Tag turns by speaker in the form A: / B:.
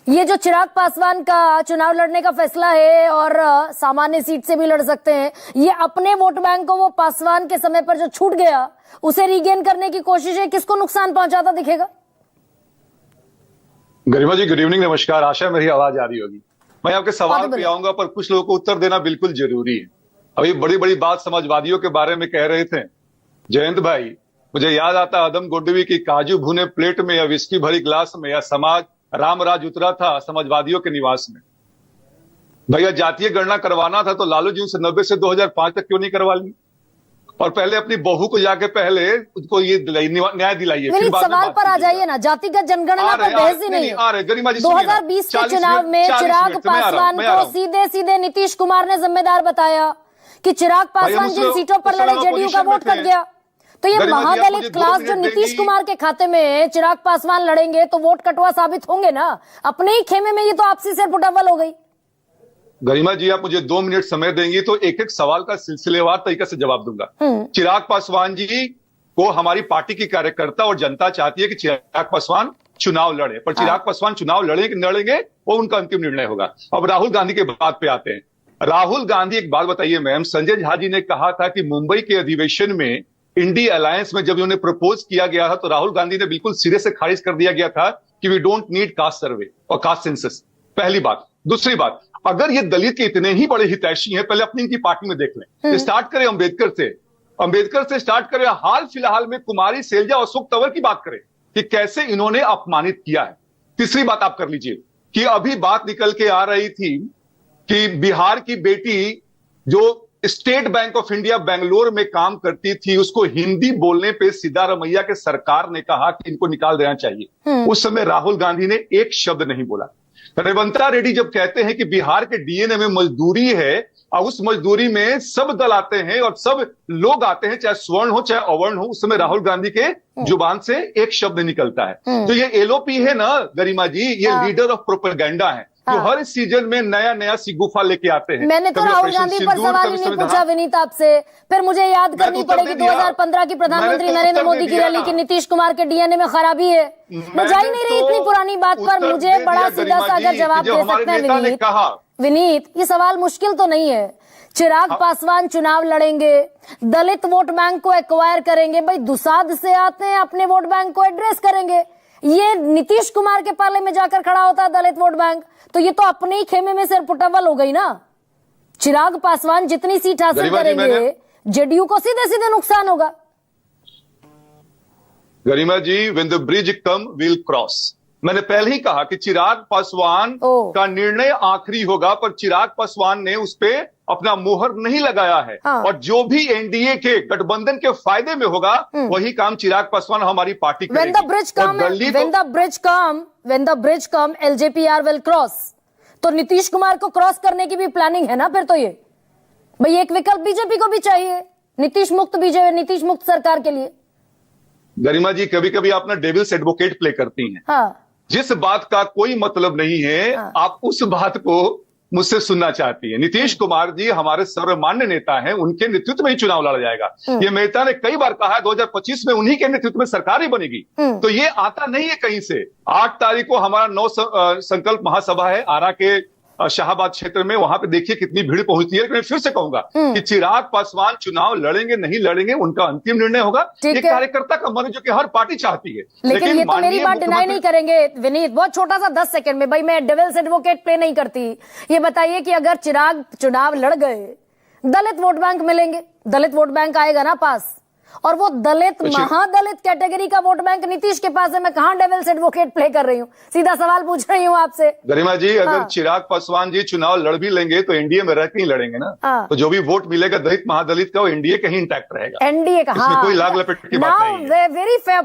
A: ये जो चिराग पासवान का चुनाव लड़ने का फैसला है और सामान्य सीट से भी लड़ सकते हैं, ये अपने वोट बैंक को वो पासवान के समय पर जो छूट गया उसे रीगेन करने की कोशिश है, किसको नुकसान पहुंचाता दिखेगा?
B: गरिमा जी, गुड इवनिंग, नमस्कार। आशा है मेरी आवाज आ रही होगी। मैं आपके सवाल पे आऊंगा, पर कुछ लोगों को उत्तर देना बिल्कुल जरूरी है। अभी बड़ी बड़ी बात समाजवादियों के बारे में कह रहे थे जयंत भाई। मुझे याद आता आदम गोडवी की काजू भुने प्लेट में या विस्की भरी ग्लास में, या समाज रामराज उतरा था समाजवादियों के निवास में। भैया जातीय गणना करवाना था तो लालू जी उनसे 90 से 2005 तक क्यों नहीं करवा ली? और पहले अपनी बहू को जाके पहले उसको ये न्याय दिलाइए।
A: फिर सवाल पर आ जाइए ना, जातिगत जनगणना पर बहस ही नहीं है।
B: गरिमा जी,
A: 2020 के चुनाव में चिराग पासवान को सीधे सीधे नीतीश कुमार ने जिम्मेदार बताया कि चिराग पासवान जिन सीटों पर लड़े जेडीयू का वोट कट गया। तो ये महादलित क्लास जो नीतीश कुमार के खाते में चिराग पासवान लड़ेंगे तो वोट कटवा साबित होंगे ना। अपने ही खेमे में ये तो आपसी सिर पुटअव्वल हो गई।
B: गरिमा जी, आप मुझे 2 मिनट समय देंगी तो एक एक सवाल का सिलसिलेवार तरीके से जवाब दूंगा। चिराग पासवान जी को हमारी पार्टी की कार्यकर्ता और जनता चाहती है कि चिराग पासवान चुनाव लड़े, पर चिराग पासवान चुनाव लड़े कि न लड़ेंगे वो उनका अंतिम निर्णय होगा। अब राहुल गांधी के बात पे आते हैं। राहुल गांधी, एक बात बताइए मैम, संजय झा जी ने कहा था कि मुंबई के अधिवेशन में इंडी अलायंस में जब उन्हें प्रपोज किया गया था तो राहुल गांधी ने बिल्कुल सिरे से खारिज कर दिया गया था कि we don't need caste survey और कास्ट सेंसस। पहली बात। दूसरी बात, अगर ये दलित के इतने ही बड़े हितैषी हैं, पहले अपनी इनकी पार्टी में देख लें। स्टार्ट करें अंबेडकर से स्टार्ट करें। हाल फिलहाल में कुमारी सैलजा और अशोक तंवर की बात करें कि कैसे इन्होंने अपमानित किया है। तीसरी बात आप कर लीजिए कि अभी बात निकल के आ रही थी कि बिहार की बेटी जो state bank of India Bangalore में काम करती थी, उसको हिंदी बोलने पे सिद्धारमैया के सरकार ने कहा कि इनको निकाल देना चाहिए। उस समय राहुल गांधी ने एक शब्द नहीं बोला। रेवंता रेड्डी जब कहते हैं कि बिहार के डीएनए में मजदूरी है और उस मजदूरी में सब दल आते हैं और सब लोग आते हैं, चाहे स्वर्ण हो चाहे अवर्ण हो, उस समय राहुल गांधी के जुबान से एक शब्द निकलता है। तो ये एलओपी है ना गरिमा जी, ये लीडर ऑफ प्रोपेगेंडा है जो हर सीजन में नया नया सिगुफा लेके आते हैं।
A: मैंने तो राहुल गांधी पर सवाल ही नहीं पूछा विनीत आपसे। फिर मुझे याद करनी पड़ेगी 2015 की प्रधानमंत्री नरेंद्र मोदी की रैली की नीतीश कुमार के डीएनए में खराबी है। मैं जा ही नहीं रही इतनी पुरानी बात पर। मुझे बड़ा सीधा सा अगर जवाब दे सकते हैं विनीत, ये सवाल मुश्किल तो नहीं है। चिराग पासवान चुनाव लड़ेंगे, दलित वोट बैंक को एक्वायर करेंगे। भाई दुसाध से आते हैं, अपने वोट बैंक को एड्रेस करेंगे। ये नीतीश कुमार के पाले में जाकर खड़ा होता है दलित वोट बैंक, तो ये तो अपने ही खेमे में सिर पुटअव्वल हो गई ना। चिराग पासवान जितनी सीट हासिल करेंगे जेडीयू को सीधे सीधे नुकसान होगा।
B: Garima ji, when the bridge come will cross. मैंने पहले ही कहा कि चिराग पासवान का निर्णय आखिरी होगा, पर चिराग पासवान ने उस पे अपना मोहर नहीं लगाया है। और जो भी एनडीए के गठबंधन के फायदे में होगा वही काम चिराग पासवान हमारी पार्टी करेगी।
A: When the bridge come, LJPR will cross। तो नीतीश कुमार को क्रॉस करने की भी प्लानिंग है ना फिर तो। ये भाई एक विकल्प बीजेपी को भी चाहिए, नीतीश मुक्त सरकार के लिए।
B: गरिमा जी, कभी कभी आप ना डेविल्स एडवोकेट प्ले करती हैं। जिस बात का कोई मतलब नहीं है, आप उस बात को मुझसे सुनना चाहती है। नीतीश कुमार जी हमारे सर्वमान्य नेता हैं, उनके नेतृत्व में ही चुनाव लड़ा जाएगा। ये मेहता ने कई बार कहा है 2025 में उन्हीं के नेतृत्व में सरकार ही बनेगी। तो ये आता नहीं है कहीं से। 8 तारीख को हमारा 9 संकल्प महासभा है आरा के शाहबाद क्षेत्र में, वहां पे देखिए कितनी भीड़ पहुंचती है। लेकिन फिर से कहूंगा कि चिराग पासवान चुनाव लड़ेंगे नहीं लड़ेंगे उनका अंतिम निर्णय होगा। ये कार्यकर्ता का मन है जो कि हर पार्टी चाहती है।
A: लेकिन ये तो मेरी बात डिनाई नहीं करेंगे विनीत। बहुत छोटा सा 10 सेकंड में, भाई मैं डेविल्स एडवोकेट प्ले नहीं करती। ये बताइए कि अगर चिराग चुनाव लड़ गए, दलित वोट बैंक मिलेंगे, दलित वोट बैंक आएगा ना पास, और वो दलित महादलित कैटेगरी का वोट बैंक नीतीश के पास है। मैं कहां डेविल्स एडवोकेट प्ले कर रही हूँ, सीधा सवाल पूछ रही हूँ आपसे। गरिमा
B: जी, अगर चिराग पासवान जी चुनाव लड़ भी लेंगे तो एनडीए में रह के ही लड़ेंगे ना। तो जो भी वोट मिलेगा दलित महादलित का वो एनडीए का ही इंटैक्ट रहेगा।
A: एनडीए का,
B: इसमें कोई लाग लपेट की बात नहीं है।
A: Very fair